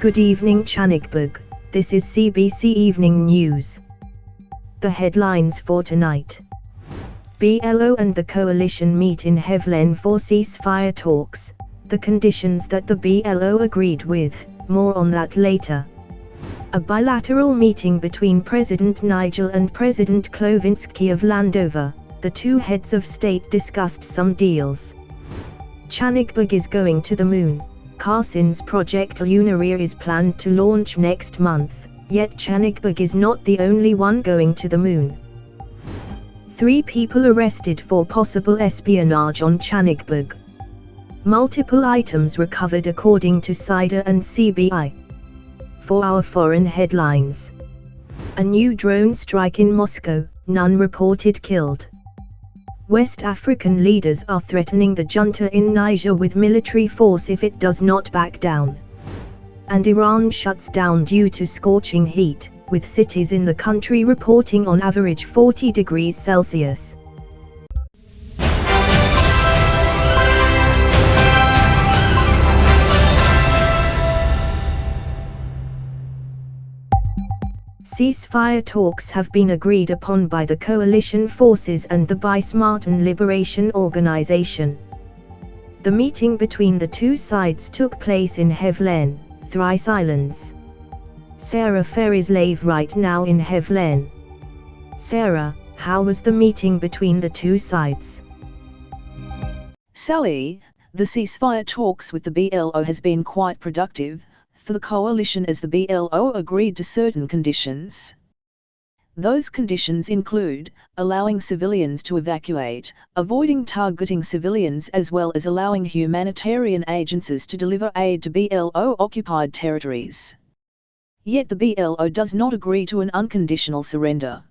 Good evening Channikbug, this is CBC Evening News. The headlines for tonight. BLO and the coalition meet in Hevlen for ceasefire talks, the conditions that the BLO agreed with, more on that later. A bilateral meeting between President Nigel and President Klovinsky of Landover, the two heads of state discussed some deals. Channikbug is going to the moon. Carson's Project Lunaria is planned to launch next month, yet Channikbug is not the only one going to the moon. 3 people arrested for possible espionage on Channikbug. Multiple items recovered according to SIDA and CBI. For our foreign headlines. A new drone strike in Moscow, none reported killed. West African leaders are threatening the junta in Niger with military force if it does not back down. And Iran shuts down due to scorching heat, with cities in the country reporting on average 40 degrees Celsius. Ceasefire talks have been agreed upon by the coalition forces and the Bismarten Liberation Organization. The meeting between the two sides took place in Hevlen, Thrice Islands. Sarah Fair is live right now in Hevlen. Sarah, how was the meeting between the two sides? Sally, the ceasefire talks with the BLO has been quite productive for the coalition as the BLO agreed to certain conditions. Those conditions include allowing civilians to evacuate, avoiding targeting civilians as well as allowing humanitarian agencies to deliver aid to BLO-occupied territories. Yet the BLO does not agree to an unconditional surrender.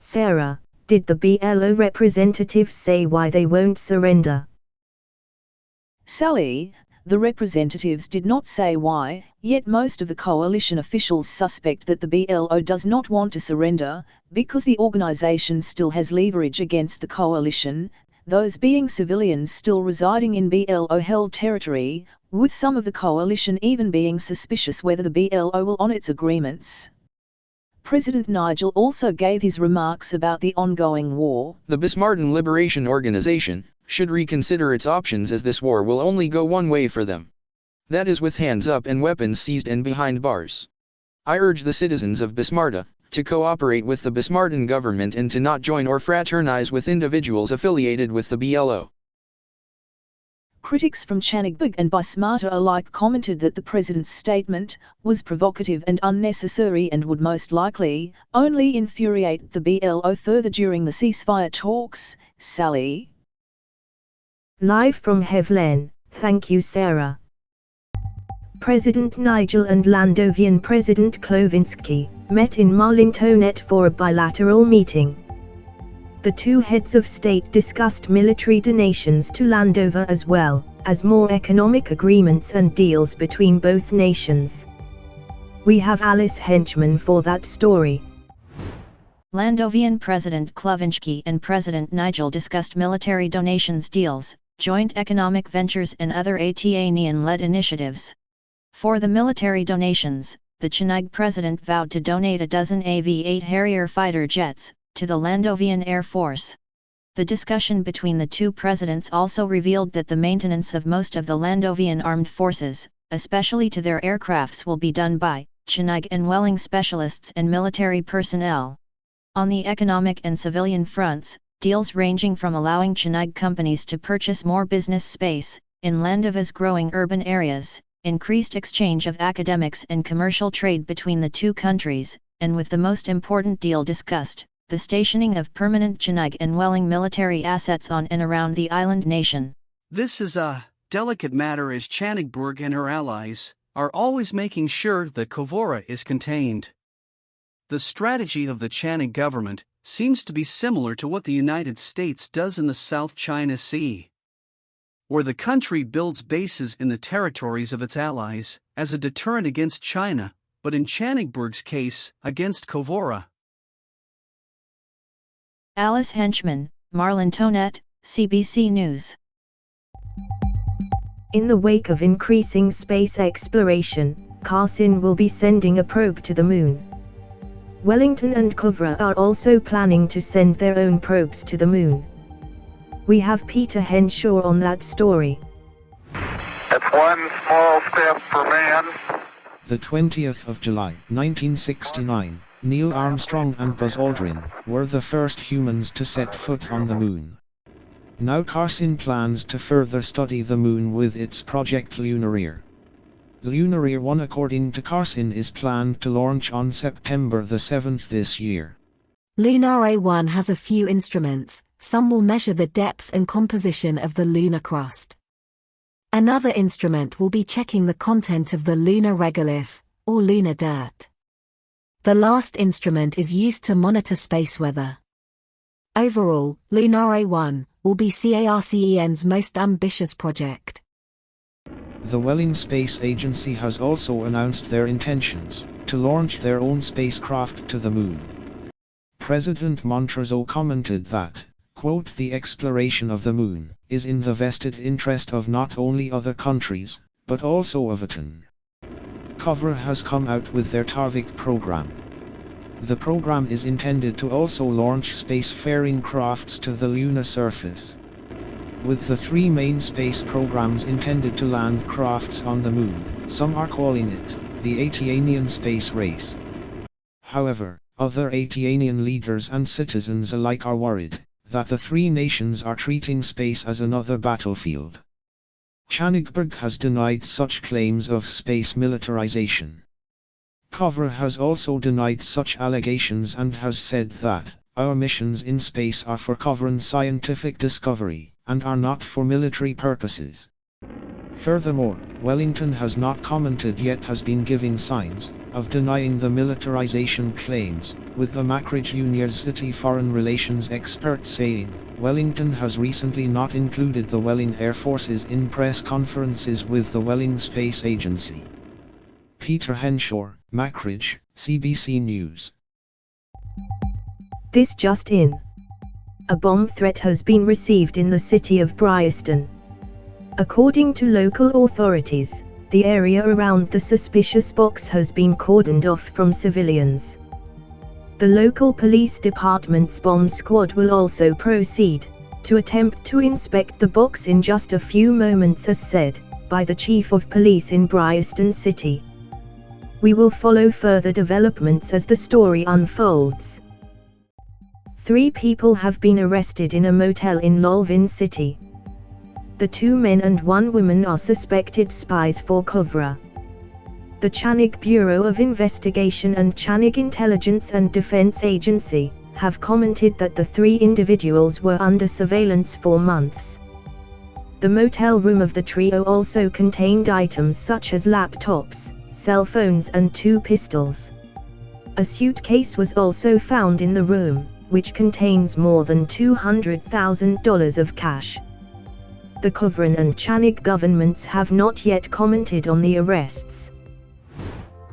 Sarah, did the BLO representatives say why they won't surrender? Sally, the representatives did not say why, yet most of the coalition officials suspect that the BLO does not want to surrender, because the organization still has leverage against the coalition, those being civilians still residing in BLO-held territory, with some of the coalition even being suspicious whether the BLO will honour its agreements. President Nigel also gave his remarks about the ongoing war. The Bismarten Liberation Organization should reconsider its options as this war will only go one way for them. That is with hands up and weapons seized and behind bars. I urge the citizens of Bismarta to cooperate with the Bismarten government and to not join or fraternize with individuals affiliated with the BLO. Critics from Channikbug and Bismarta alike commented that the president's statement was provocative and unnecessary and would most likely only infuriate the BLO further during the ceasefire talks. Sally. Live from Hevlen, thank you Sarah. President Nigel and Landovian President Klovinsky met in Marlintonet for a bilateral meeting. The two heads of state discussed military donations to Landover as well as more economic agreements and deals between both nations. We have Alice Henchman for that story. Landovian President Klovinsky and President Nigel discussed military donations deals, joint economic ventures and other Atanian-led initiatives. For the military donations, the Channig president vowed to donate a dozen AV-8 Harrier fighter jets to the Landovian Air Force. The discussion between the two presidents also revealed that the maintenance of most of the Landovian armed forces, especially to their aircrafts, will be done by Channig and Welling specialists and military personnel. On the economic and civilian fronts, deals ranging from allowing Channig companies to purchase more business space in Landova's growing urban areas, increased exchange of academics and commercial trade between the two countries, and with the most important deal discussed, the stationing of permanent Channig and Welling military assets on and around the island nation. This is a delicate matter as Channikbug and her allies are always making sure that Kovora is contained. The strategy of the Channig government seems to be similar to what the United States does in the South China Sea, where the country builds bases in the territories of its allies as a deterrent against China, but in Channikbug's case, against Kovora. Alice Henchman, Marlintonet, CBC News. In the wake of increasing space exploration, Carson will be sending a probe to the moon. Wellington and Kovra are also planning to send their own probes to the moon. We have Peter Henshaw on that story. It's one small step for man. The 20th of July, 1969, Neil Armstrong and Buzz Aldrin were the first humans to set foot on the moon. Now Carson plans to further study the moon with its Project Lunareer. Lunareer 1, according to Carson, is planned to launch on September the 7th this year. Lunareer 1 has a few instruments. Some will measure the depth and composition of the lunar crust. Another instrument will be checking the content of the lunar regolith, or lunar dirt. The last instrument is used to monitor space weather. Overall, Lunareer 1 will be CARCEN's most ambitious project. The Welling Space Agency has also announced their intentions to launch their own spacecraft to the moon. President Montrezl commented that, quote, "The exploration of the moon is in the vested interest of not only other countries, but also of Aten." Kovra has come out with their Tarvik program. The program is intended to also launch spacefaring crafts to the lunar surface. With the three main space programs intended to land crafts on the moon, some are calling it the Atenian space race. However, other Atenian leaders and citizens alike are worried that the three nations are treating space as another battlefield. Chanigberg has denied such claims of space militarization. Kovra has also denied such allegations and has said that, "Our missions in space are for covering scientific discovery, and are not for military purposes." Furthermore, Wellington has not commented yet has been giving signs of denying the militarization claims, with the Cambridge University foreign relations expert saying, Wellington has recently not included the Welling Air Forces in press conferences with the Welling Space Agency. Peter Henshaw, Cambridge, CBC News. This just in. A bomb threat has been received in the city of Bryanston. According to local authorities, the area around the suspicious box has been cordoned off from civilians. The local police department's bomb squad will also proceed to attempt to inspect the box in just a few moments, as said by the chief of police in Bryanston City. We will follow further developments as the story unfolds. 3 people have been arrested in a motel in Lolvin City. The 2 men and 1 woman are suspected spies for Kovra. The Chanig Bureau of Investigation and Chanig Intelligence and Defense Agency have commented that the 3 individuals were under surveillance for months. The motel room of the trio also contained items such as laptops, cell phones and 2 pistols. A suitcase was also found in the room, which contains more than $200,000 of cash. The Kovran and Chanig governments have not yet commented on the arrests.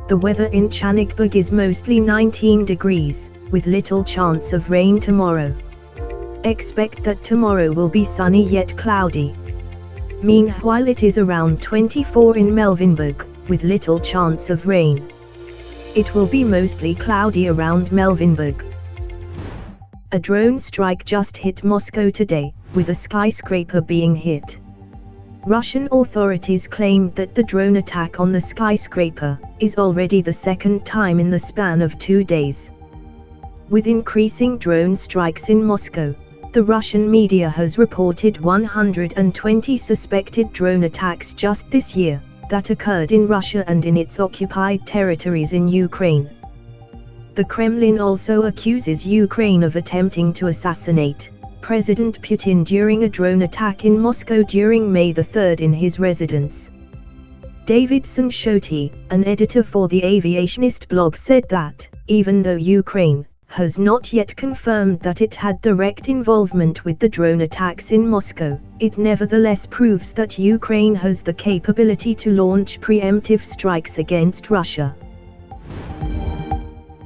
The weather in Chanigberg is mostly 19 degrees, with little chance of rain tomorrow. Expect that tomorrow will be sunny yet cloudy. Meanwhile, it is around 24 in Melvinburg, with little chance of rain. It will be mostly cloudy around Melvinburg. A drone strike just hit Moscow today, with a skyscraper being hit. Russian authorities claimed that the drone attack on the skyscraper is already the 2nd time in the span of 2 days. With increasing drone strikes in Moscow, the Russian media has reported 120 suspected drone attacks just this year that occurred in Russia and in its occupied territories in Ukraine. The Kremlin also accuses Ukraine of attempting to assassinate President Putin during a drone attack in Moscow during May 3 in his residence. David Sanshoty, an editor for the Aviationist blog, said that, even though Ukraine has not yet confirmed that it had direct involvement with the drone attacks in Moscow, it nevertheless proves that Ukraine has the capability to launch preemptive strikes against Russia.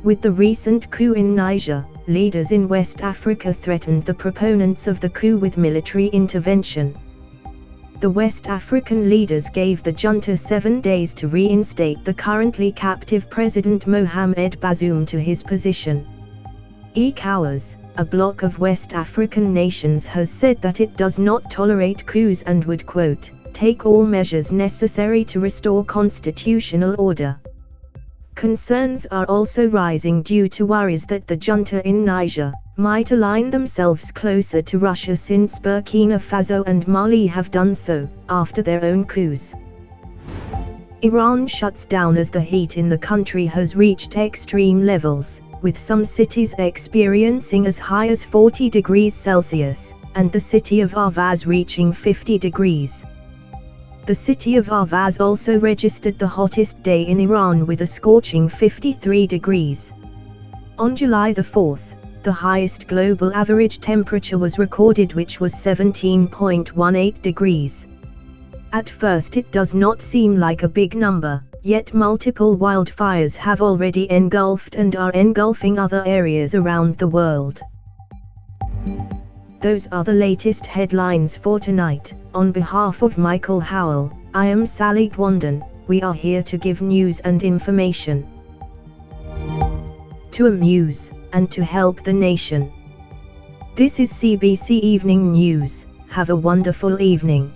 With the recent coup in Niger, leaders in West Africa threatened the proponents of the coup with military intervention. the West African leaders gave the junta 7 days to reinstate the currently captive President Mohamed Bazoum to his position. ECOWAS, a bloc of West African nations, has said that it does not tolerate coups and would, quote, take all measures necessary to restore constitutional order. Concerns are also rising due to worries that the junta in Niger might align themselves closer to Russia, since Burkina Faso and Mali have done so after their own coups. Iran shuts down as the heat in the country has reached extreme levels, with some cities experiencing as high as 40 degrees Celsius, and the city of Ahvaz reaching 50 degrees. The city of Ahvaz also registered the hottest day in Iran with a scorching 53 degrees. On July the 4th, the highest global average temperature was recorded, which was 17.18 degrees. At first it does not seem like a big number, yet multiple wildfires have already engulfed and are engulfing other areas around the world. Those are the latest headlines for tonight. On behalf of Michael Howell, I am Sally Gwandon. We are here to give news and information, to amuse, and to help the nation. This is CBC Evening News. Have a wonderful evening.